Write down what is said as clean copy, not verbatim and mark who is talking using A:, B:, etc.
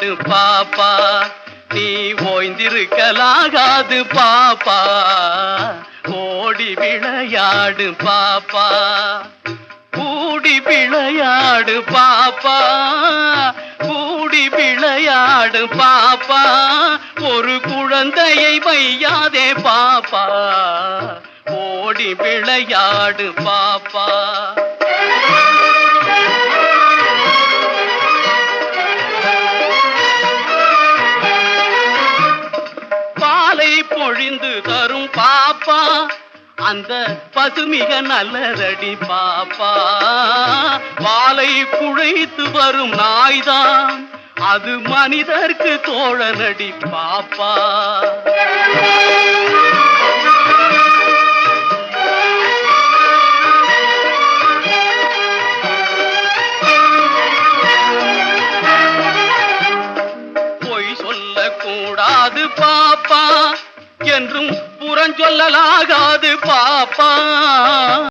A: விளையாடு பாப்பா, நீ ஓய்ந்திருக்கலாகாது பாப்பா, ஓடி விளையாடு பாப்பா, கூடி விளையாடு பாப்பா, கூடி விளையாடு பாப்பா, ஒரு குழந்தையை வையாதே பாப்பா, ஓடி விளையாடு பாப்பா. பாலை பொழிந்து தரும் பாப்பா, அந்த பசுமிக நல்லதடி பாப்பா, பாலை குழைத்து வரும் நாய்தான் அது மனிதர்க்கு தோழனடி பாப்பா. பொய் சொல்லக்கூடாது பாப்பா, என்றும் புறஞ்சொல்லலாகாது பாப்பா.